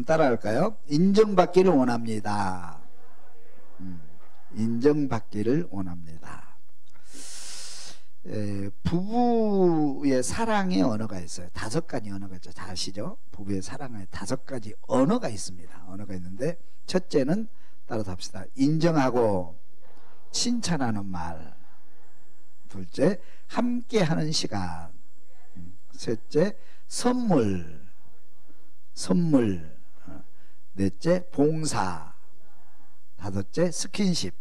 따라할까요? 인정받기를 원합니다. 인정받기를 원합니다. 부부의 사랑의 언어가 있어요. 5가지 언어가 있죠. 다 아시죠? 부부의 사랑의 5가지 언어가 있습니다. 언어가 있는데, 첫째는 따라서 합시다. 인정하고 칭찬하는 말. 둘째, 함께하는 시간. 셋째, 선물. 넷째, 봉사. 다섯째, 스킨십.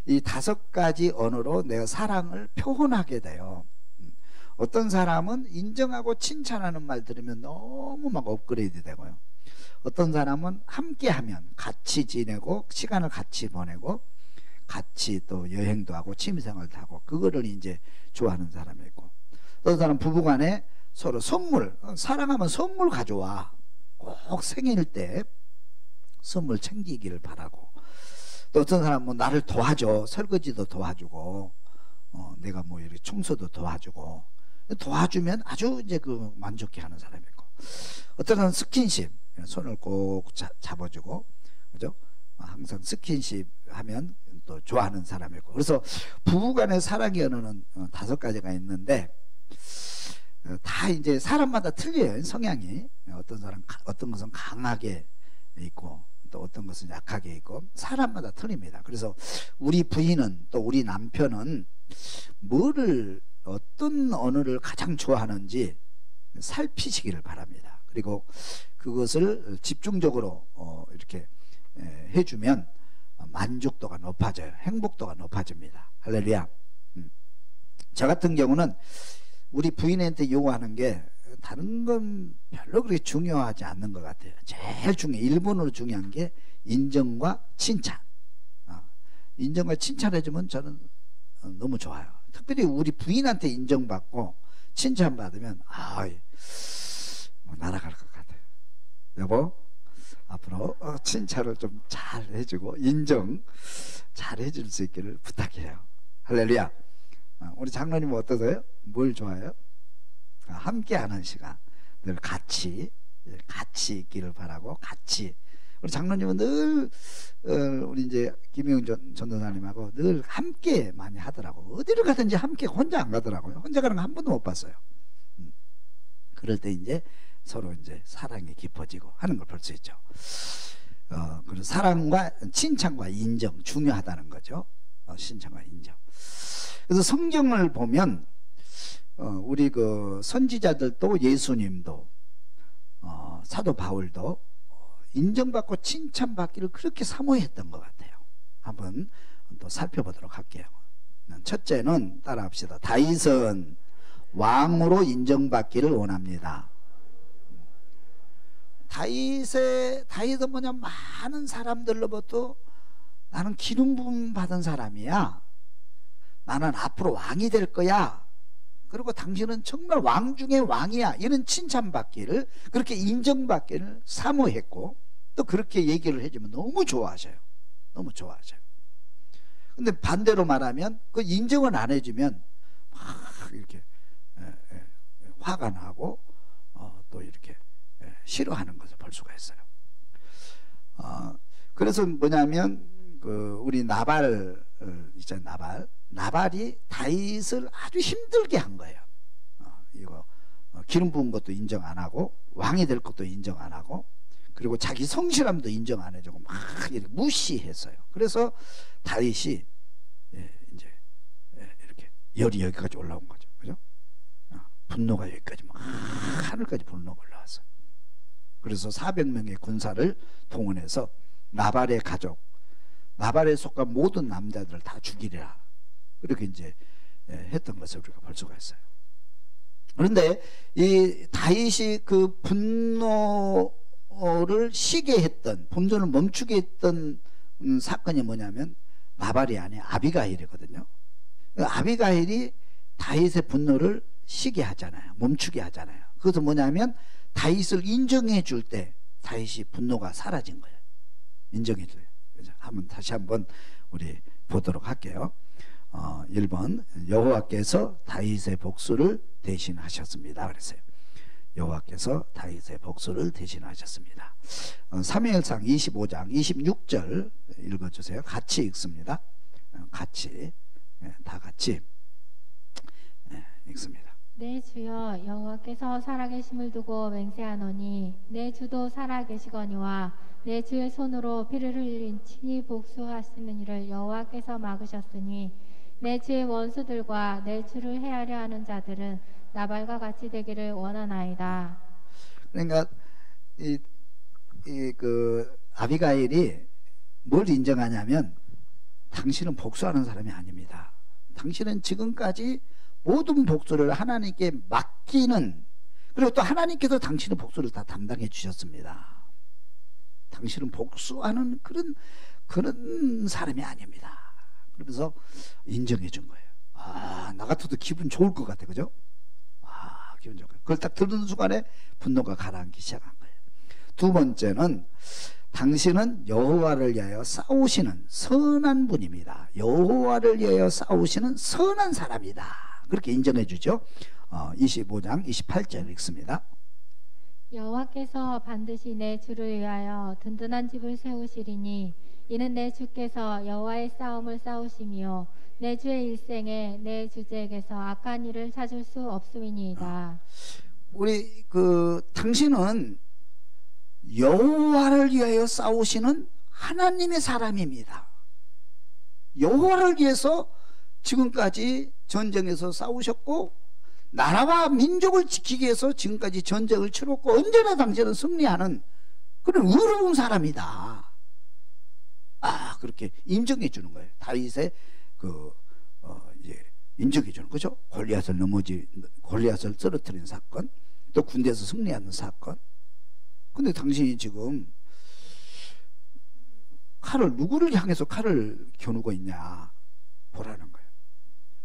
이 5가지 언어로 내가 사랑을 표현하게 돼요. 어떤 사람은 인정하고 칭찬하는 말 들으면 너무 막 업그레이드 되고요. 어떤 사람은 함께하면 같이 지내고 시간을 같이 보내고 같이 또 여행도 하고 취미생활도 하고 그거를 이제 좋아하는 사람이 있고, 어떤 사람 부부간에 서로 선물, 사랑하면 선물 가져와. 꼭 생일 때 선물 챙기기를 바라고, 또 어떤 사람은 뭐 나를 도와줘. 설거지도 도와주고, 내가 뭐 이렇게 청소도 도와주고, 도와주면 아주 이제 그 만족해 하는 사람이 있고, 어떤 사람은 스킨십, 손을 꼭 잡아주고, 그죠? 항상 스킨십 하면 또 좋아하는 사람이 있고, 그래서 부부간의 사랑의 언어는 5가지가 있는데, 다 이제 사람마다 틀려요. 성향이. 어떤 것은 강하게 있고 또 어떤 것은 약하게 있고 사람마다 틀립니다. 그래서 우리 부인은 또 우리 남편은 어떤 언어를 가장 좋아하는지 살피시기를 바랍니다. 그리고 그것을 집중적으로 이렇게 해주면 만족도가 높아져요. 행복도가 높아집니다. 할렐루야. 저 같은 경우는 우리 부인한테 요구하는 게 다른 건 별로 그렇게 중요하지 않는 것 같아요. 제일 일본으로 중요한 게 인정과 칭찬. 인정과 칭찬해주면 저는 너무 좋아요. 특별히 우리 부인한테 인정받고 칭찬받으면 날아갈 것 같아요. 여보, 앞으로 칭찬을 좀 잘 해주고 인정 잘 해줄 수 있기를 부탁해요. 할렐루야. 우리 장로님은 어떠세요? 뭘 좋아해요? 함께하는 시간, 늘 같이 있기를 바라고, 같이. 우리 장로님은 늘 우리 이제 김영 전도사님하고 늘 함께 많이 하더라고. 어디를 가든지 함께, 혼자 안 가더라고요. 혼자 가는 거 한 번도 못 봤어요. 그럴 때 이제 서로 이제 사랑이 깊어지고 하는 걸 볼 수 있죠. 그래서 사랑과 칭찬과 인정 중요하다는 거죠. 칭찬과 인정. 그래서 성경을 보면 우리 그 선지자들도 예수님도 사도 바울도 인정받고 칭찬받기를 그렇게 사모했던 것 같아요. 한번 또 살펴보도록 할게요. 첫째는 따라합시다. 다윗은 왕으로 인정받기를 원합니다. 다윗은 뭐냐, 많은 사람들로부터 나는 기름 부음 받은 사람이야. 나는 앞으로 왕이 될 거야. 그리고 당신은 정말 왕 중에 왕이야. 이런 칭찬받기를, 그렇게 인정받기를 사모했고, 또 그렇게 얘기를 해주면 너무 좋아하셔요. 너무 좋아하셔요. 근데 반대로 말하면 그 인정을 안 해주면 막 이렇게 화가 나고 또 이렇게 싫어하는 것을 볼 수가 있어요. 그래서 뭐냐면 우리 나발 있잖아요. 나발이 다윗을 아주 힘들게 한 거예요. 기름 부은 것도 인정 안 하고, 왕이 될 것도 인정 안 하고, 그리고 자기 성실함도 인정 안 해주고 막 이렇게 무시했어요. 그래서 다윗이 이제 이렇게 열이 여기까지 올라온 거죠. 그죠? 분노가 여기까지 막 하늘까지 분노가 올라왔어요. 그래서 400명의 군사를 동원해서 나발의 가족, 나발에 속한 모든 남자들을 다 죽이리라, 그렇게 이제 했던 것을 우리가 볼 수가 있어요. 그런데 이 다윗이 그 분노를 쉬게 했던, 분노를 멈추게 했던 사건이 뭐냐면 나발이 아니라 아비가일이거든요. 아비가일이 다윗의 분노를 쉬게 하잖아요. 멈추게 하잖아요. 그것은 뭐냐면 다윗을 인정해 줄 때 다윗이 분노가 사라진 거예요. 인정해 줘요. 다시 한번 우리 보도록 할게요. 1번 여호와께서 다윗의 복수를 대신하셨습니다. 그랬어요. 여호와께서 다윗의 복수를 대신하셨습니다. 사무엘상 25장 26절 읽어주세요. 같이 읽습니다. 같이, 다 같이 읽습니다. 내 주여 여호와께서 살아계심을 두고 맹세하노니 내 주도 살아계시거니와 내 주의 손으로 피를 흘린 친히 복수하시는 일을 여호와께서 막으셨으니 내 주의 원수들과 내 주를 해하려 하는 자들은 나발과 같이 되기를 원하나이다. 그러니까 아비가일이 뭘 인정하냐면 당신은 복수하는 사람이 아닙니다. 당신은 지금까지 모든 복수를 하나님께 맡기는, 그리고 또 하나님께서 당신의 복수를 다 담당해 주셨습니다. 당신은 복수하는 그런 사람이 아닙니다. 그러면서 인정해 준 거예요. 아, 나 같아도 기분 좋을 것 같아, 그죠? 아, 기분 좋을 것 같아. 그걸 딱 들은 순간에 분노가 가라앉기 시작한 거예요. 두 번째는 당신은 여호와를 위하여 싸우시는 선한 분입니다. 여호와를 위하여 싸우시는 선한 사람이다. 그렇게 인정해 주죠. 25장 28절 읽습니다. 여호와께서 반드시 내 주를 위하여 든든한 집을 세우시리니 이는 내 주께서 여호와의 싸움을 싸우시며 내 주의 일생에 내 주제에게서 악한 일을 찾을 수 없음이니이다. 우리 당신은 여호와를 위하여 싸우시는 하나님의 사람입니다. 여호와를 위해서 지금까지 전쟁에서 싸우셨고 나라와 민족을 지키기 위해서 지금까지 전쟁을 치렀고 언제나 당신은 승리하는 그런 의로운 사람이다. 아, 그렇게 인정해 주는 거예요. 다윗의 이제 인정해 주는 거죠. 골리앗을 쓰러뜨린 사건, 또 군대에서 승리하는 사건. 근데 당신이 지금 누구를 향해서 칼을 겨누고 있냐 보라는 거예요.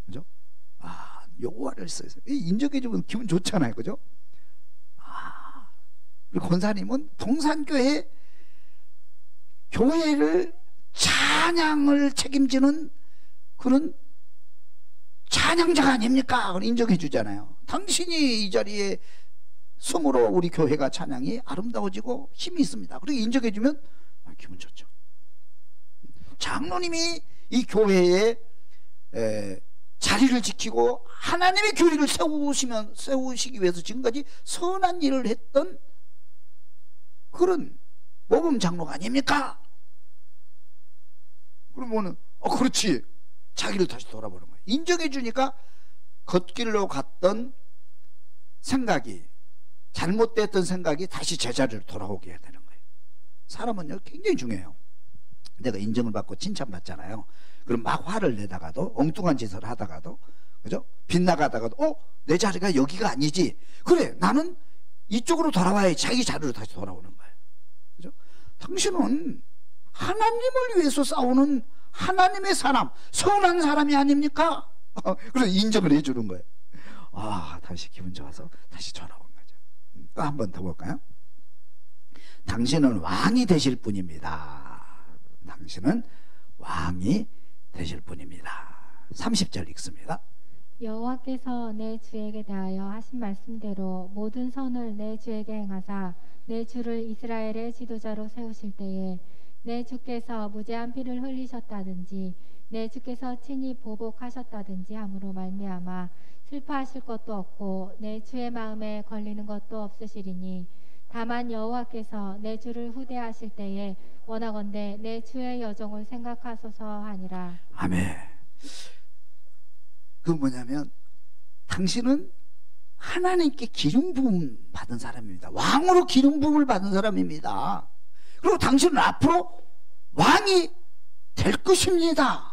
그죠? 아, 여호와를 써요. 인정해 주면 기분 좋잖아요. 그죠? 아, 그리고 권사님은 교회를 찬양을 책임지는 그런 찬양자가 아닙니까? 인정해 주잖아요. 당신이 이 자리에 숨으로 우리 교회가 찬양이 아름다워지고 힘이 있습니다. 그렇게 인정해 주면 기분 좋죠. 장로님이 이 교회에 자리를 지키고 하나님의 교회를 세우시기 위해서 지금까지 선한 일을 했던 그런 모범 장로가 아닙니까? 그러면은 그렇지. 자기를 다시 돌아보는 거예요. 인정해 주니까 걷길로 갔던 생각이, 잘못됐던 생각이 다시 제자리로 돌아오게 해야 되는 거예요. 사람은요 굉장히 중요해요. 내가 인정을 받고 칭찬받잖아요. 그럼 막 화를 내다가도, 엉뚱한 짓을 하다가도, 그죠? 빗나가다가도 내 자리가 여기가 아니지. 그래, 나는 이쪽으로 돌아와야 자기 자리로 다시 돌아오는 거예요. 그죠? 당신은 하나님을 위해서 싸우는 하나님의 사람, 선한 사람이 아닙니까? 그래서 인정을 해주는 거예요. 아, 다시 기분 좋아서 다시 돌아온 거죠. 또 한 번 더 볼까요? 당신은 왕이 되실 분입니다. 당신은 왕이 되실 분입니다. 30절 읽습니다. 여호와께서 내 주에게 대하여 하신 말씀대로 모든 선을 내 주에게 행하사 내 주를 이스라엘의 지도자로 세우실 때에 내 주께서 무죄한 피를 흘리셨다든지 내 주께서 친히 보복하셨다든지 함으로 말미암아 슬퍼하실 것도 없고 내 주의 마음에 걸리는 것도 없으시리니 다만 여호와께서 내 주를 후대하실 때에 원하건대 내 주의 여종을 생각하소서 하니라. 아멘. 그 뭐냐면 당신은 하나님께 기름 부음 받은 사람입니다. 왕으로 기름 부음을 받은 사람입니다. 그리고 당신은 앞으로 왕이 될 것입니다.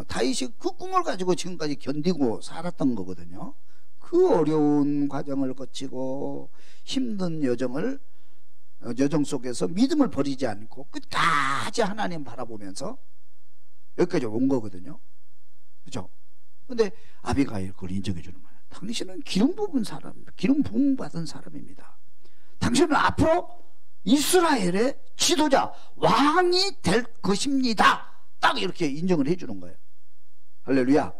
다윗이 그 꿈을 가지고 지금까지 견디고 살았던 거거든요. 그 어려운 과정을 거치고 힘든 여정 속에서 믿음을 버리지 않고 끝까지 하나님 바라보면서 여기까지 온 거거든요. 그죠? 근데 아비가일 그걸 인정해 주는 거예요. 당신은 기름 부음 받은 사람입니다. 당신은 앞으로 이스라엘의 지도자, 왕이 될 것입니다. 딱 이렇게 인정을 해 주는 거예요. 할렐루야.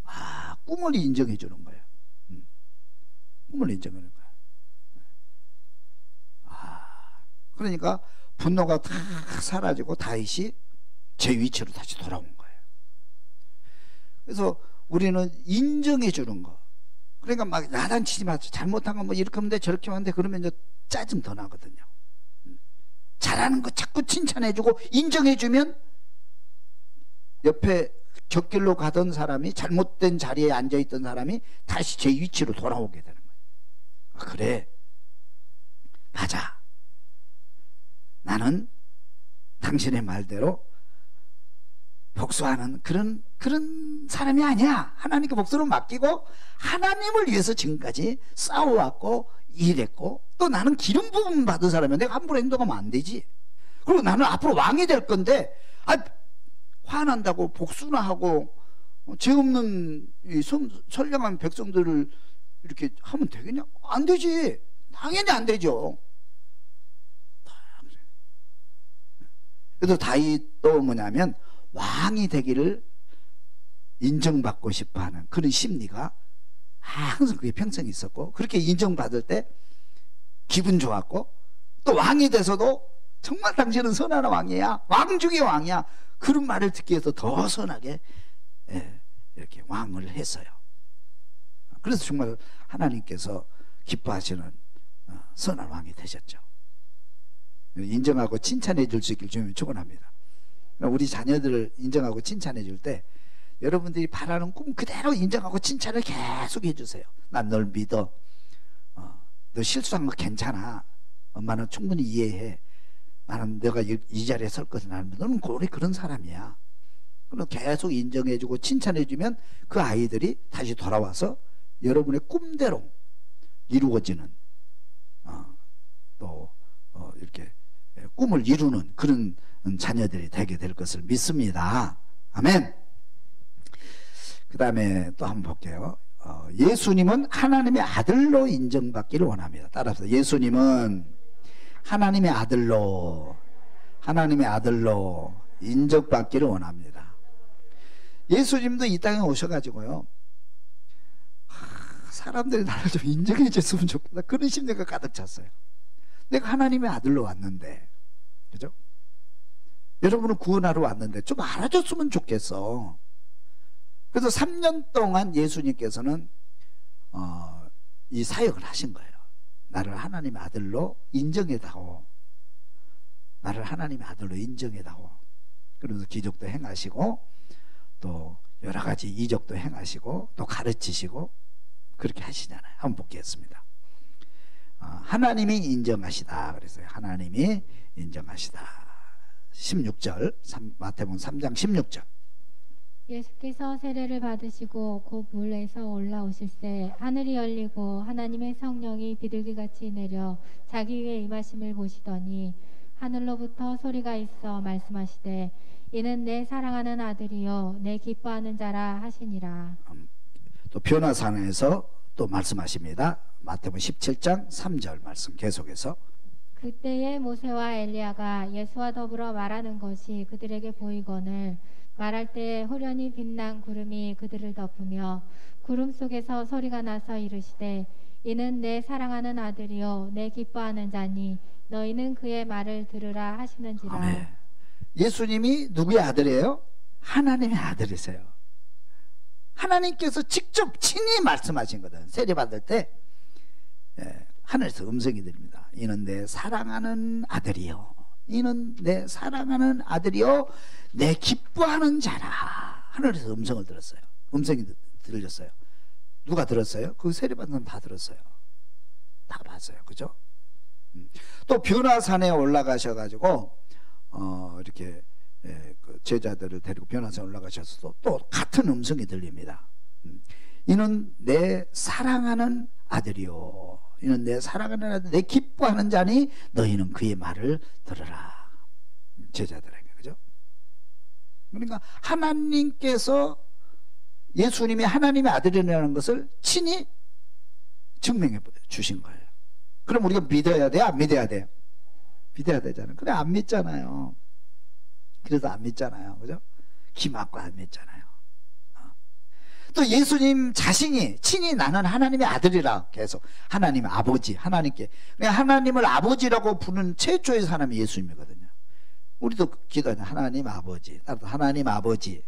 아, 꿈을 인정해 주는 거예요. 꿈을 인정하는 거야. 그러니까 분노가 다 사라지고 다윗이 제 위치로 다시 돌아온 거예요. 그래서 우리는 인정해 주는 거. 그러니까 막 야단치지 마. 잘못한 거 뭐 이렇게 하면 돼 저렇게 하면 돼. 그러면 이제 짜증 더 나거든요. 잘하는 거 자꾸 칭찬해 주고 인정해 주면 옆에 곁길로 가던 사람이, 잘못된 자리에 앉아있던 사람이 다시 제 위치로 돌아오게 되는 거예요. 그래, 맞아, 나는 당신의 말대로 복수하는 그런 사람이 아니야. 하나님께 복수를 맡기고 하나님을 위해서 지금까지 싸워왔고 일했고, 또 나는 기름 부음 받은 사람이야. 내가 함부로 행동하면 안 되지. 그리고 나는 앞으로 왕이 될 건데 화난다고 복수나 하고 죄 없는 이 선량한 백성들을 이렇게 하면 되겠냐? 안 되지. 당연히 안 되죠. 그래서 다윗도 뭐냐면 왕이 되기를 인정받고 싶어하는 그런 심리가 항상 그게 평생 있었고, 그렇게 인정받을 때 기분 좋았고, 또 왕이 돼서도 정말 당신은 선한 왕이야, 왕 중에 왕이야, 그런 말을 듣기 위해서 더 선하게 이렇게 왕을 했어요. 그래서 정말 하나님께서 기뻐하시는 선한 왕이 되셨죠. 인정하고 칭찬해 줄 수 있길 주님 축원합니다. 우리 자녀들을 인정하고 칭찬해 줄 때 여러분들이 바라는 꿈 그대로 인정하고 칭찬을 계속 해주세요. 난 널 믿어. 너 실수한 거 괜찮아. 엄마는 충분히 이해해. 나는 내가 이 자리에 설 것을 나는 믿어. 너는 우리 그런 사람이야. 그럼 계속 인정해주고 칭찬해주면 그 아이들이 다시 돌아와서 여러분의 꿈대로 이루어지는 또 이렇게 꿈을 이루는 그런 자녀들이 되게 될 것을 믿습니다. 아멘. 그 다음에 또 한번 볼게요. 예수님은 하나님의 아들로 인정받기를 원합니다. 따라서 예수님은 하나님의 아들로 인정받기를 원합니다. 예수님도 이 땅에 오셔가지고요, 사람들이 나를 좀 인정해 줬으면 좋겠다, 그런 심리가 가득 찼어요. 내가 하나님의 아들로 왔는데, 그죠? 여러분은 구원하러 왔는데 좀 알아줬으면 좋겠어. 그래서 3년 동안 예수님께서는 이 사역을 하신 거예요. 나를 하나님의 아들로 인정해다오. 나를 하나님의 아들로 인정해다오. 그러면서 기적도 행하시고 또 여러 가지 이적도 행하시고 또 가르치시고 그렇게 하시잖아요. 한번 보겠습니다. 하나님이 인정하시다 그랬어요. 하나님이 인정하시다. 16절, 마태복음 3장 16절. 예수께서 세례를 받으시고 곧 물에서 올라오실새 하늘이 열리고 하나님의 성령이 비둘기같이 내려 자기 위에 임하심을 보시더니 하늘로부터 소리가 있어 말씀하시되 이는 내 사랑하는 아들이요 내 기뻐하는 자라 하시니라. 또 변화산에서 또 말씀하십니다. 마태복음 17장 3절 말씀 계속해서. 그때에 모세와 엘리야가 예수와 더불어 말하는 것이 그들에게 보이거늘 말할 때에 호련히 빛난 구름이 그들을 덮으며 구름 속에서 소리가 나서 이르시되 이는 내 사랑하는 아들이요 내 기뻐하는 자니 너희는 그의 말을 들으라 하시는지라. 아멘. 예수님이 누구의 아들이에요? 하나님의 아들이세요. 하나님께서 직접 친히 말씀하신 거든. 세례 받을 때 하늘에서 음성이 들립니다. 이는 내 사랑하는 아들이요, 이는 내 사랑하는 아들이요 내 기뻐하는 자라. 하늘에서 음성을 들었어요. 음성이 들렸어요. 누가 들었어요? 그 세례받는 사람 다 들었어요. 다 봤어요. 그죠? 또 변화산에 올라가셔가지고 이렇게 그 제자들을 데리고 변화산에 올라가셔서 또 같은 음성이 들립니다. 이는 내 사랑하는 아들이요, 이는 내 사랑하는 아들, 내 기뻐하는 자니 너희는 그의 말을 들으라. 제자들에게. 그죠? 그러니까 하나님께서 예수님이 하나님의 아들이라는 것을 친히 증명해 주신 거예요. 그럼 우리가 믿어야 돼요? 안 믿어야 돼요? 믿어야 되잖아요. 그래 안 믿잖아요. 그래서 안 믿잖아요. 그죠? 기 막고 안 믿잖아요. 또 예수님 자신이 친히 나는 하나님의 아들이라 계속 하나님의 아버지, 하나님께 하나님을 아버지라고 부르는 최초의 사람이 예수님이거든요. 우리도 기도하는 하나님 아버지, 나도 하나님 아버지.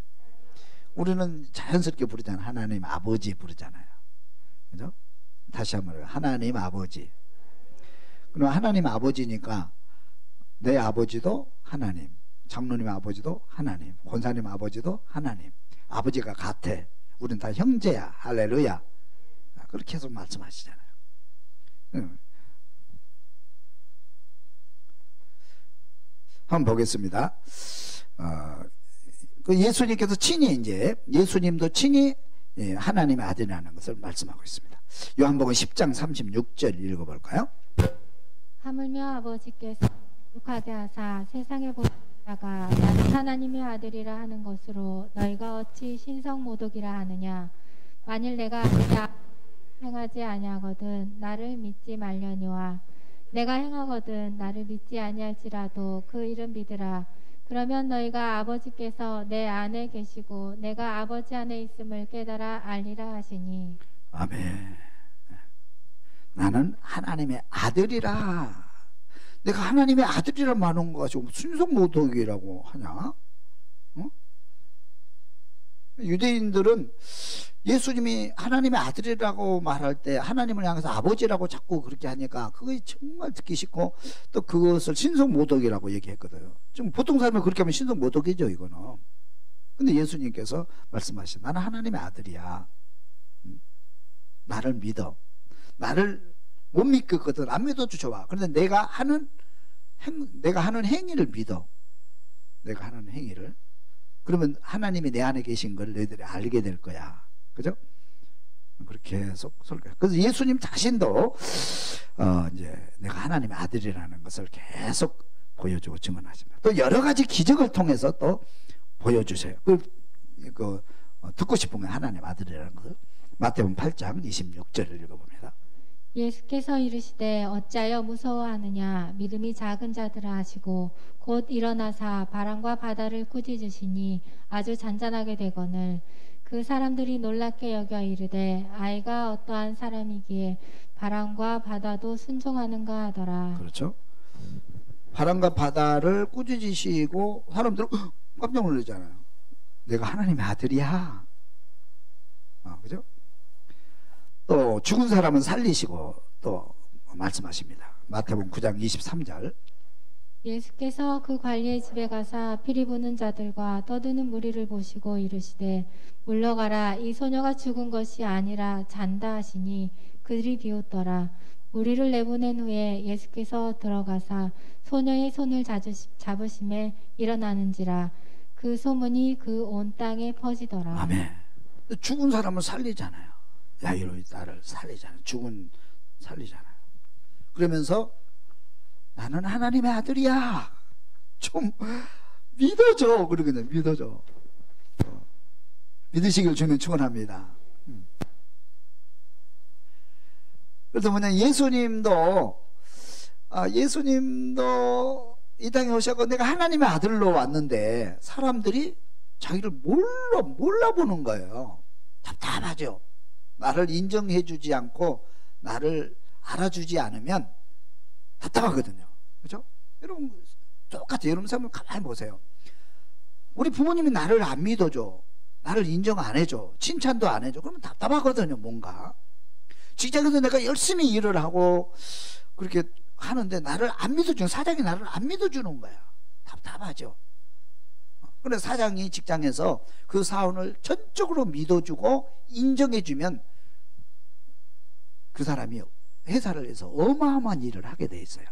우리는 자연스럽게 부르잖아요. 하나님 아버지 부르잖아요. 그죠? 다시 한번 하나님 아버지. 그럼 하나님 아버지니까 내 아버지도 하나님, 장로님 아버지도 하나님, 권사님 아버지도 하나님. 아버지가 같아. 우린 다 형제야. 할렐루야. 그렇게 계속 말씀하시잖아요. 한번 보겠습니다. 그 예수님께서 친히 이제 예수님도 친히 하나님의 아들이라는 것을 말씀하고 있습니다. 요한복음 10장 36절 읽어볼까요? 하물며 아버지께서 거룩하게 하사 세상에 보내다가 나는 하나님의 아들이라 하는 것으로 너희가 어찌 신성모독이라 하느냐. 만일 내가 행하지 아니하거든 나를 믿지 말려니와 내가 행하거든 나를 믿지 아니할지라도 그 이름 믿으라. 그러면 너희가 아버지께서 내 안에 계시고 내가 아버지 안에 있음을 깨달아 알리라 하시니. 아멘. 나는 하나님의 아들이라. 내가 하나님의 아들이라 말하는 거 가지고 순종모독이라고 하냐? 어? 유대인들은 예수님이 하나님의 아들이라고 말할 때 하나님을 향해서 아버지라고 자꾸 그렇게 하니까 그게 정말 듣기 싫고 또 그것을 신성모독이라고 얘기했거든요. 지금 보통 사람이 그렇게 하면 신성모독이죠, 이거는. 근데 예수님께서 말씀하신 나는 하나님의 아들이야. 나를 믿어. 나를 못 믿겠거든. 안 믿어도 좋아. 그런데 내가 하는 행위를 믿어. 내가 하는 행위를. 그러면 하나님이 내 안에 계신 걸 너희들이 알게 될 거야. 그죠? 그렇게 해서 그래서 예수님 자신도 이제 내가 하나님의 아들이라는 것을 계속 보여주고 증언하십니다. 또 여러 가지 기적을 통해서 또 보여주세요. 듣고 싶은 건 하나님의 아들이라는 것을 마태복음 8장 26절을 읽어봅니다. 예수께서 이르시되 어찌하여 무서워하느냐. 믿음이 작은 자들아 하시고 곧 일어나사 바람과 바다를 꾸짖으시니 아주 잔잔하게 되거늘 그 사람들이 놀랍게 여겨 이르되 아이가 어떠한 사람이기에 바람과 바다도 순종하는가 하더라. 그렇죠. 바람과 바다를 꾸짖으시고 사람들은 깜짝 놀라잖아요. 내가 하나님의 아들이야. 그죠? 또 죽은 사람은 살리시고 또 말씀하십니다. 마태복음 9장 23절. 예수께서 그 관리의 집에 가사 피리 부는 자들과 떠드는 무리를 보시고 이르시되 물러가라. 이 소녀가 죽은 것이 아니라 잔다 하시니 그들이 비웃더라. 무리를 내보낸 후에 예수께서 들어가사 소녀의 손을 잡으심에 일어나는지라. 그 소문이 그 온 땅에 퍼지더라. 아멘. 죽은 사람을 살리잖아요. 야이로의 딸을 살리잖아요. 죽은 살리잖아요. 그러면서 나는 하나님의 아들이야. 좀 믿어줘. 그러거든요. 믿어줘. 믿으시길 주님 축원합니다. 그래서 뭐냐, 예수님도 이 땅에 오셔서 내가 하나님의 아들로 왔는데 사람들이 자기를 몰라보는 거예요. 답답하죠. 나를 인정해주지 않고 나를 알아주지 않으면 답답하거든요. 그렇죠? 여러분 똑같아요. 여러분 생각을 가만히 보세요. 우리 부모님이 나를 안 믿어줘. 나를 인정 안 해줘. 칭찬도 안 해줘. 그러면 답답하거든요. 뭔가 직장에서 내가 열심히 일을 하고 그렇게 하는데 나를 안 믿어주는, 사장이 나를 안 믿어주는 거야. 답답하죠. 그런데 사장이 직장에서 그 사원을 전적으로 믿어주고 인정해주면 그 사람이 회사를 해서 어마어마한 일을 하게 돼 있어요.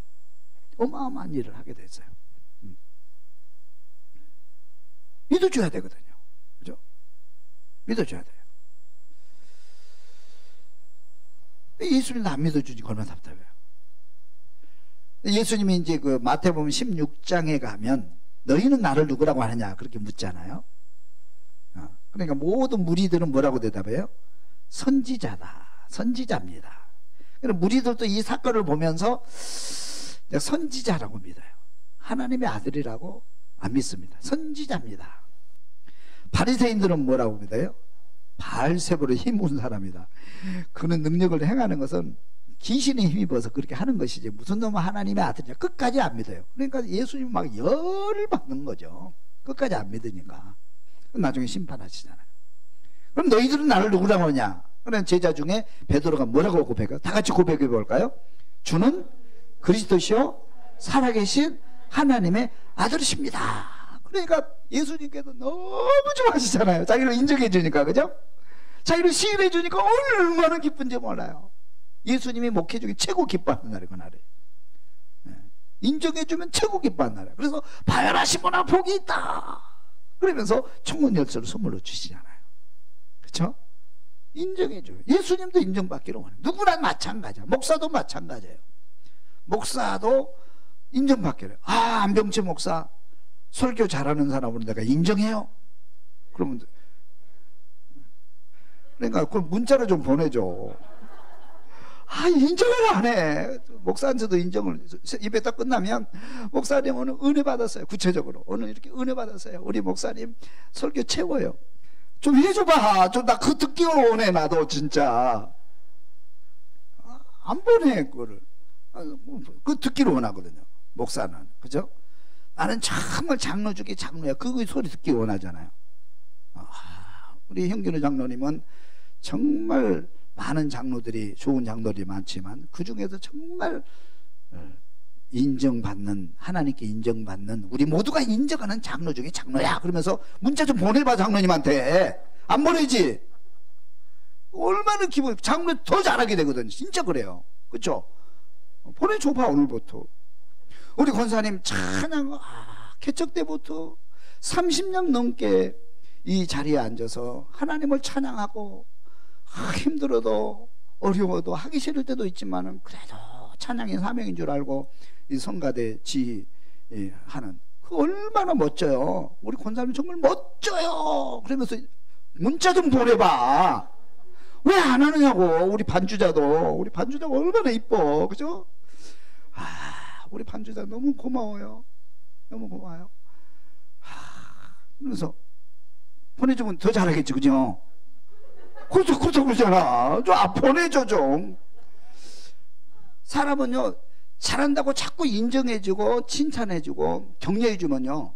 어마어마한 일을 하게 돼 있어요. 믿어줘야 되거든요. 그죠? 믿어줘야 돼요. 예수님도 안 믿어주니 얼마나 답답해요. 예수님이 이제 그 마태복음 16장에 가면 너희는 나를 누구라고 하느냐 그렇게 묻잖아요. 그러니까 모든 무리들은 뭐라고 대답해요? 선지자다. 선지자입니다. 그럼 무리들도 이 사건을 보면서 선지자라고 믿어요. 하나님의 아들이라고 안 믿습니다. 선지자입니다. 바리새인들은 뭐라고 믿어요? 바알세보를 힘입은 사람이다. 그는 능력을 행하는 것은 귀신에 힘입어서 그렇게 하는 것이지 무슨 놈은 하나님의 아들이냐 끝까지 안 믿어요. 그러니까 예수님 막 열을 받는 거죠. 끝까지 안 믿으니까. 나중에 심판하시잖아요. 그럼 너희들은 나를 누구라고 하냐? 그런 제자 중에 베드로가 뭐라고 고백해요? 다 같이 고백해 볼까요? 주는 그리스도시요 살아계신 하나님의 아들이십니다. 그러니까 예수님께서 너무 좋아하시잖아요. 자기를 인정해 주니까. 그죠? 자기를 시인해 주니까 얼마나 기쁜지 몰라요. 예수님이 목회 중에 최고 기뻐하는 날이 그날에. 인정해 주면 최고 기뻐하는 날이에요. 그래서 바열하시구나 복이 있다 그러면서 천국 열쇠를 선물로 주시잖아요. 그렇죠? 인정해 줘요. 예수님도 인정받기를 원해요. 누구나 마찬가지야. 목사도 마찬가지예요. 목사도 인정받기를. 아, 안병채 목사 설교 잘하는 사람으로 내가 인정해요. 그러면 그러니까 그 문자로 좀 보내줘. 아, 인정을 안 해. 목사한테도 인정을 입에 딱 끝나면 목사님 오늘 은혜 받았어요. 구체적으로 오늘 이렇게 은혜 받았어요. 우리 목사님 설교 최고예요. 좀 해줘봐. 좀 나 그 듣기로 원해. 나도 진짜 안 보내 그거를. 그 듣기로 원하거든요. 목사는. 그죠? 나는 정말 장로 중에 장로야. 그 소리 듣기 원하잖아요. 우리 형균우 장로님은 정말 많은 장로들이 좋은 장로들이 많지만 그 중에서 정말 인정받는, 하나님께 인정받는, 우리 모두가 인정하는 장로 중에 장로야. 그러면서 문자 좀 보내봐. 장로님한테. 안 보내지? 얼마나 기분, 장로 더 잘하게 되거든. 진짜 그래요. 그쵸? 보내줘봐. 오늘부터 우리 권사님 찬양 개척 때부터 30년 넘게 이 자리에 앉아서 하나님을 찬양하고 힘들어도 어려워도 하기 싫을 때도 있지만 그래도 찬양이 사명인 줄 알고 이 성가대 지휘하는 그 얼마나 멋져요. 우리 권사님 정말 멋져요. 그러면서 문자 좀 보내봐. 왜 안 하느냐고. 우리 반주자가 얼마나 이뻐. 그죠? 우리 반주자 너무 고마워요. 너무 고마워요. 그래서 보내주면 더 잘하겠지. 그죠? 그렇죠 그러잖아. 좀 보내줘 좀. 사람은요 잘한다고 자꾸 인정해주고 칭찬해주고 격려해주면요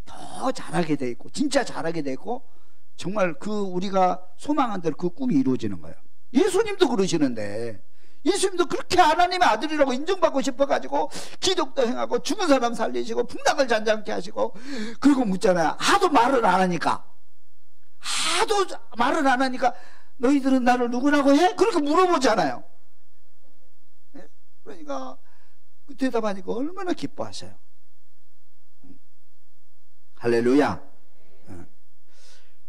더 잘하게 돼 있고 진짜 잘하게 돼 있고 정말 그 우리가 소망한 대로 그 꿈이 이루어지는 거예요. 예수님도 그러시는데 예수님도 그렇게 하나님의 아들이라고 인정받고 싶어가지고 기적도 행하고 죽은 사람 살리시고 풍랑을 잔잔케 하시고 그리고 묻잖아요. 하도 말을 안 하니까 너희들은 나를 누구라고 해? 그렇게 물어보잖아요. 그러니까 그 대답하니까 얼마나 기뻐하셔요. 할렐루야.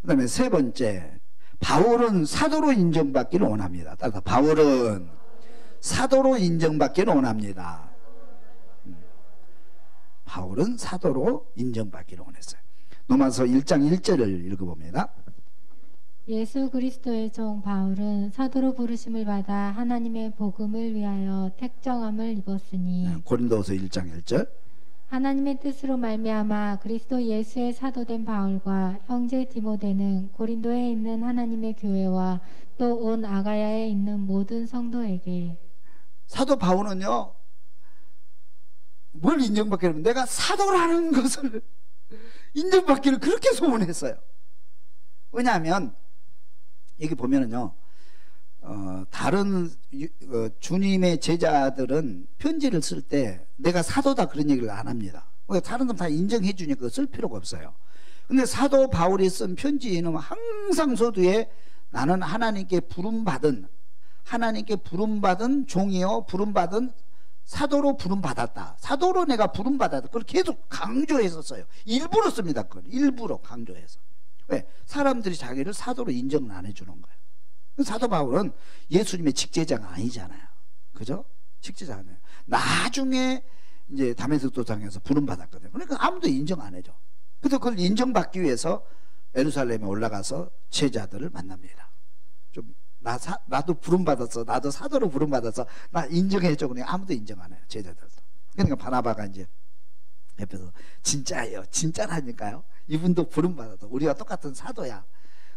그 다음에 세 번째, 바울은 사도로 인정받기를 원합니다. 따라서 바울은 사도로 인정받기를 원합니다. 바울은 사도로 인정받기를 원했어요. 로마서 1장 1절을 읽어봅니다. 예수 그리스도의 종 바울은 사도로 부르심을 받아 하나님의 복음을 위하여 택정함을 입었으니. 고린도서 1장 1절. 하나님의 뜻으로 말미암아 그리스도 예수의 사도된 바울과 형제 디모데는 고린도에 있는 하나님의 교회와 또 온 아가야에 있는 모든 성도에게. 사도 바울은요 뭘 인정받기를, 내가 사도라는 것을 인정받기를 그렇게 소원했어요. 왜냐하면 여기 보면은요 다른 주님의 제자들은 편지를 쓸 때 내가 사도다 그런 얘기를 안 합니다. 다른 사람 다 인정해 주니까 쓸 필요가 없어요. 근데 사도 바울이 쓴 편지에는 항상 서두에 나는 하나님께 부름받은 종이요 부름받은 사도로 부름받았다. 사도로 내가 부름받았다. 그걸 계속 강조했었어요. 일부러 씁니다. 그걸 일부러 강조해서. 왜? 사람들이 자기를 사도로 인정을 안 해주는 거예요. 사도 바울은 예수님의 직제자가 아니잖아요. 그죠? 직제자 아니에요. 나중에 이제 다메섹 도상에서 부름받았거든요. 그러니까 아무도 인정 안 해줘. 그래서 그걸 인정받기 위해서 예루살렘에 올라가서 제자들을 만납니다. 좀 나도 부름받았어. 나도 사도로 부름받았어. 나 인정해줘. 그러니까 아무도 인정 안 해요. 제자들도. 그러니까 바나바가 이제 옆에서 진짜예요. 진짜라니까요. 이분도 부름받았어. 우리가 똑같은 사도야.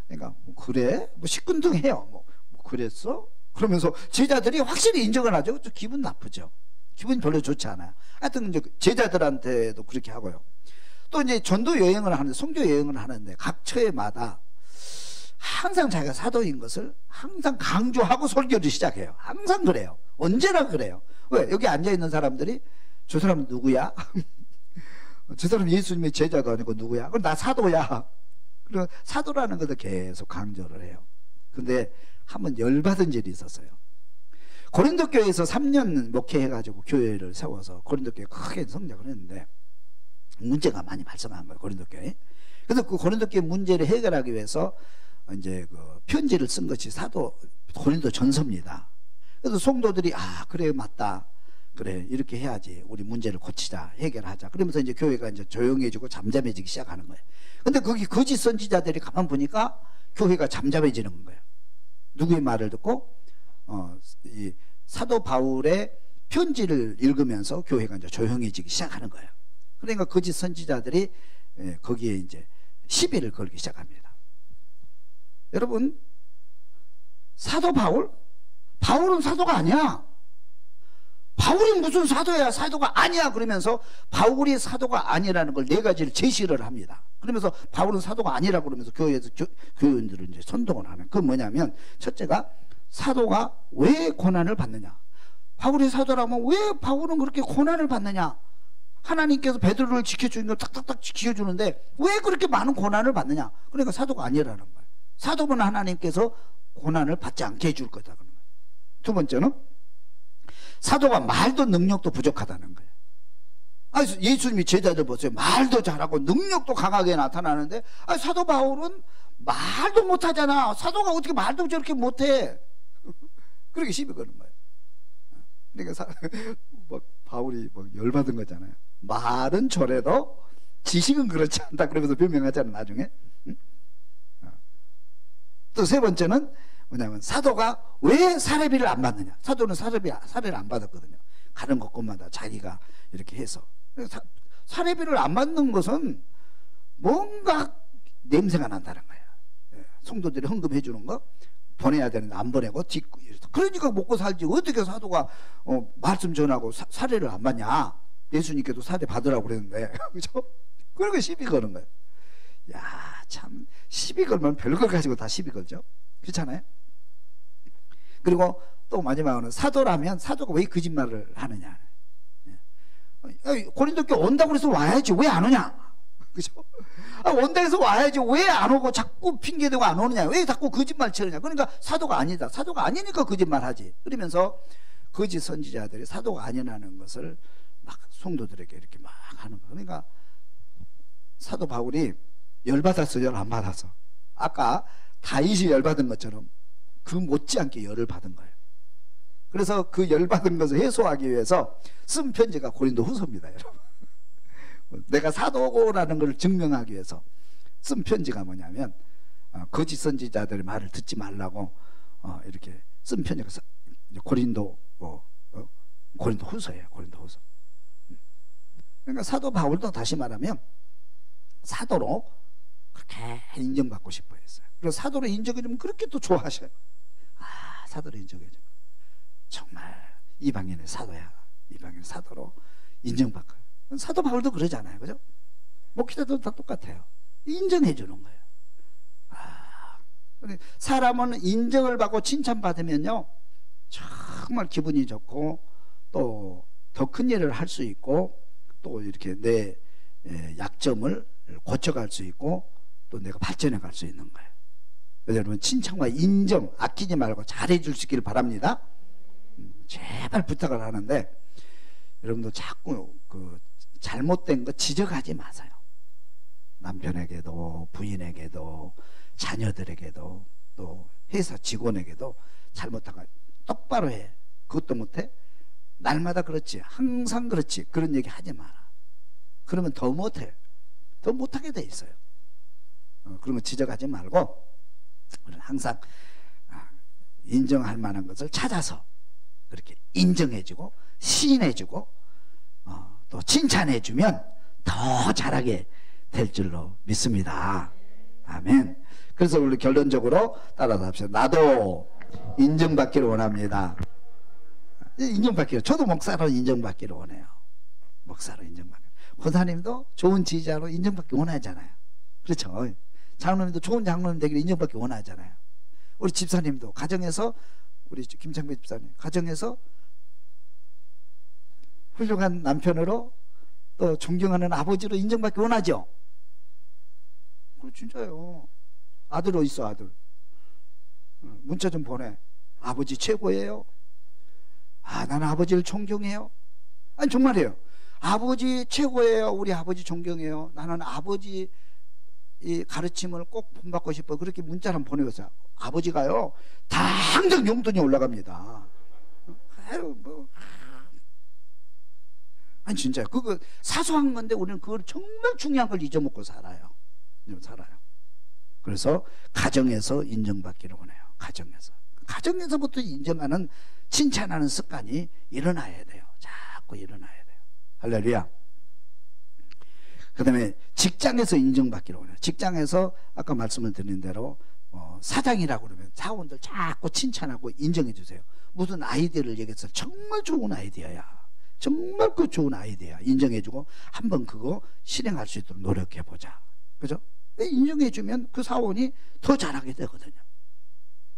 그러니까 뭐 그래? 뭐 시큰둥해요. 뭐 그랬어? 그러면서 제자들이 확실히 인정을 하죠. 좀 기분 나쁘죠. 기분이 별로 좋지 않아요. 하여튼 이제 제자들한테도 그렇게 하고요. 또 이제 전도 여행을 하는데, 성교 여행을 하는데 각 처에마다 항상 자기가 사도인 것을 항상 강조하고 설교를 시작해요. 항상 그래요. 언제나 그래요. 왜? 여기 앉아있는 사람들이 저 사람은 누구야? 저 사람 예수님의 제자도 아니고 누구야? 그럼 나 사도야. 그리고 사도라는 것을 계속 강조를 해요. 근데 한번 열받은 일이 있었어요. 고린도 교회에서 3년 목회해가지고 교회를 세워서 고린도 교회 크게 성장을 했는데 문제가 많이 발생한 거예요. 고린도 교회. 그래서 그 고린도 교회 문제를 해결하기 위해서 이제 그 편지를 쓴 것이 사도 고린도 전서입니다. 그래서 성도들이 그래 맞다. 그래 이렇게 해야지. 우리 문제를 고치자. 해결하자. 그러면서 이제 교회가 이제 조용해지고 잠잠해지기 시작하는 거예요. 근데 거기 거짓 선지자들이 가만 보니까 교회가 잠잠해지는 거예요. 누구의 말을 듣고 이 사도 바울의 편지를 읽으면서 교회가 이제 조용해지기 시작하는 거예요. 그러니까 거짓 선지자들이 거기에 이제 시비를 걸기 시작합니다. 여러분, 사도 바울은 사도가 아니야. 바울이 무슨 사도야? 사도가 아니야. 그러면서 바울이 사도가 아니라는 걸 4가지를 제시를 합니다. 그러면서 바울은 사도가 아니라고 그러면서 교회에서 교인들을 이제 선동을 하는. 그건 뭐냐면, 첫째가 사도가 왜 고난을 받느냐? 바울이 사도라면 왜 바울은 그렇게 고난을 받느냐? 하나님께서 베드로를 지켜주는 걸 탁탁탁 지켜주는데 왜 그렇게 많은 고난을 받느냐? 그러니까 사도가 아니라는 거예요. 사도는 하나님께서 고난을 받지 않게 해줄 거다. 그런 거예요. 두 번째는 사도가 말도 능력도 부족하다는 거예요. 예수님이 제자들 보세요. 말도 잘하고 능력도 강하게 나타나는데 사도 바울은 말도 못하잖아. 사도가 어떻게 말도 저렇게 못해? 그렇게 시비 거는 거예요. 그러니까 바울이 열받은 거잖아요. 말은 저래도 지식은 그렇지 않다. 그러면서 변명하잖아 나중에. 또 세 번째는 뭐냐면 사도가 왜 사례비를 안 받느냐. 사도는 사례를 안 받았거든요. 가는 곳곳마다 자기가 이렇게 해서. 사례비를 안 받는 것은 뭔가 냄새가 난다는 거예요. 성도들이 헌금해 주는 거 보내야 되는데 안 보내고 뒷고. 그러니까 먹고 살지. 어떻게 사도가 말씀 전하고 사례를 안 받냐. 예수님께도 사례 받으라고 그랬는데 그죠? 그러니까 시비 거는 거예요. 야, 참 시비 걸면 별걸 가지고 다 시비 걸죠. 그렇잖아요. 그리고 또 마지막으로는 사도라면 사도가 왜 거짓말을 하느냐. 고린도 교회 온다고 해서 와야지 왜 안 오냐. 그죠? 온다 해서 와야지 왜 안 오고 자꾸 핑계대고 안 오느냐. 왜 자꾸 거짓말 치느냐. 그러니까 사도가 아니다. 사도가 아니니까 거짓말 하지. 그러면서 거짓 선지자들이 사도가 아니라는 것을 막 성도들에게 이렇게 막 하는 거. 그러니까 사도 바울이 열받았어, 열 안 받았어? 아까 다윗이 열받은 것처럼 그 못지않게 열을 받은 거예요. 그래서 그 열받은 것을 해소하기 위해서 쓴 편지가 고린도 후서입니다, 여러분. 내가 사도라는 걸 증명하기 위해서 쓴 편지가 뭐냐면 거짓 선지자들의 말을 듣지 말라고 이렇게 쓴 편지가 고린도 후서예요. 고린도 후서. 그러니까 사도 바울도 다시 말하면 사도로 그렇게 인정받고 싶어 했어요. 그래서 사도로 인정해주면 그렇게 또 좋아하셔요. 사도로 인정해줘. 정말 이방인의 사도야. 이방인 사도로 인정받고. 사도 바울도 그러잖아요. 그죠? 목회자도 다 똑같아요. 인정해주는 거예요. 사람은 인정을 받고 칭찬받으면요 정말 기분이 좋고 또 더 큰 일을 할 수 있고 또 이렇게 내 약점을 고쳐갈 수 있고 또 내가 발전해 갈 수 있는 거예요. 여러분 칭찬과 인정 아끼지 말고 잘해 줄 수 있기를 바랍니다. 제발 부탁을 하는데 여러분도 자꾸 그 잘못된 거 지적하지 마세요. 남편에게도 부인에게도 자녀들에게도 또 회사 직원에게도 잘못한 거 똑바로 해. 그것도 못해? 날마다 그렇지 항상 그렇지 그런 얘기 하지 마라. 그러면 더 못해. 더 못하게 돼 있어요. 그런 거 지적하지 말고 항상 인정할 만한 것을 찾아서 그렇게 인정해주고 시인해주고 또 칭찬해주면 더 잘하게 될 줄로 믿습니다. 아멘. 그래서 우리 결론적으로 따라서 합시다. 나도 인정받기를 원합니다. 인정받기를. 저도 목사로 인정받기를 원해요. 목사로 인정받기를. 권사님도 좋은 지휘자로 인정받기 원하잖아요. 그렇죠. 장로님도 좋은 장로님 되기를 인정받기 원하잖아요. 우리 집사님도 가정에서, 우리 김창배 집사님 가정에서 훌륭한 남편으로 또 존경하는 아버지로 인정받기 원하죠. 그래 진짜요. 아들 어디 있어? 아들 문자 좀 보내. 아버지 최고예요. 아, 나는 아버지를 존경해요. 아니 정말이에요. 아버지 최고예요. 우리 아버지 존경해요. 나는 아버지 이 가르침을 꼭 본받고 싶어. 그렇게 문자를 한번 보내겠어요. 아버지가요 다 항상 용돈이 올라갑니다. 아유, 뭐. 아니 진짜요. 그거 사소한 건데 우리는 그걸 정말 중요한 걸 잊어먹고 살아요. 그래서 가정에서 인정받기를 원해요. 가정에서부터 인정하는, 칭찬하는 습관이 일어나야 돼요. 자꾸 일어나야 돼요. 할렐루야. 그 다음에 직장에서 인정받기를 원해요. 직장에서 아까 말씀을 드린 대로 사장이라고 그러면 사원들 자꾸 칭찬하고 인정해 주세요. 무슨 아이디어를 얘기해서 정말 좋은 아이디어야. 정말 그 좋은 아이디어야. 인정해주고 한번 그거 실행할 수 있도록 노력해보자. 그죠? 인정해주면 그 사원이 더 잘하게 되거든요.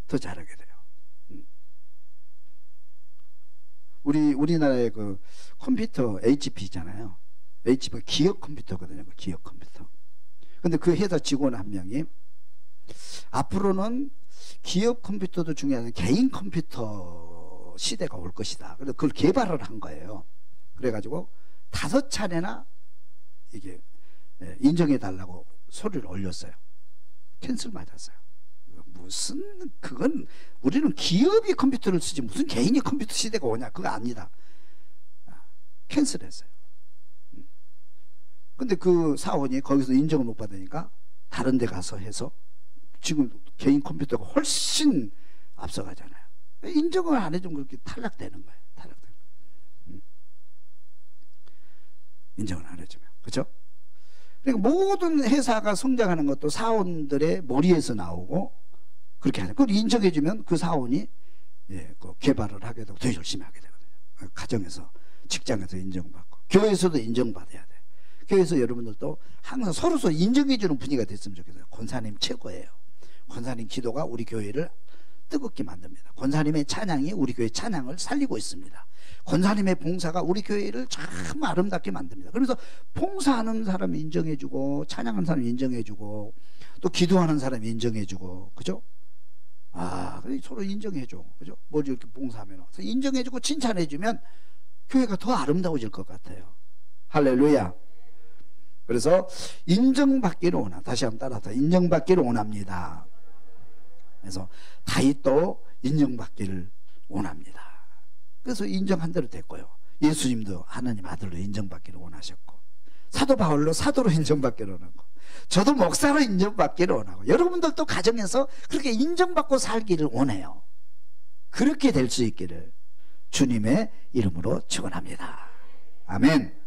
더 잘하게 돼요. 우리나라의 그 컴퓨터 HP잖아요. HP가 기업 컴퓨터거든요. 기업 컴퓨터. 근데 그 회사 직원 한 명이 앞으로는 기업 컴퓨터도 중요한 개인 컴퓨터 시대가 올 것이다. 그래서 그걸 개발을 한 거예요. 그래가지고 5차례나 이게 인정해 달라고 소리를 올렸어요. 캔슬 맞았어요. 무슨, 그건 우리는 기업이 컴퓨터를 쓰지 무슨 개인이 컴퓨터 시대가 오냐. 그거 아니다. 캔슬했어요. 근데 그 사원이 거기서 인정을 못 받으니까 다른 데 가서 해서 지금 개인 컴퓨터가 훨씬 앞서가잖아요. 인정을 안 해주면 그렇게 탈락되는 거예요. 인정을 안 해주면. 그렇죠? 그러니까 모든 회사가 성장하는 것도 사원들의 머리에서 나오고 그렇게 하죠. 그걸 인정해주면 그 사원이 그 개발을 하게 되고 더 열심히 하게 되거든요. 가정에서, 직장에서 인정받고, 교회에서도 인정받아야 돼. 교회에서 여러분들도 항상 서로서로 인정해주는 분위기가 됐으면 좋겠어요. 권사님 최고예요. 권사님 기도가 우리 교회를 뜨겁게 만듭니다. 권사님의 찬양이 우리 교회 찬양을 살리고 있습니다. 권사님의 봉사가 우리 교회를 참 아름답게 만듭니다. 그래서 봉사하는 사람 인정해주고, 찬양하는 사람 인정해주고, 또 기도하는 사람 인정해주고, 그죠? 아, 서로 인정해줘, 그죠? 뭘 이렇게 봉사하면 인정해주고 칭찬해주면 교회가 더 아름다워질 것 같아요. 할렐루야. 그래서 인정받기를 원합니다. 다시 한번 따라서 인정받기를 원합니다. 그래서 다윗도 인정받기를 원합니다. 그래서 인정한 대로 됐고요. 예수님도 하나님 아들로 인정받기를 원하셨고, 사도 바울로 사도로 인정받기를 원하고, 저도 목사로 인정받기를 원하고, 여러분들도 가정에서 그렇게 인정받고 살기를 원해요. 그렇게 될 수 있기를 주님의 이름으로 축원합니다. 아멘.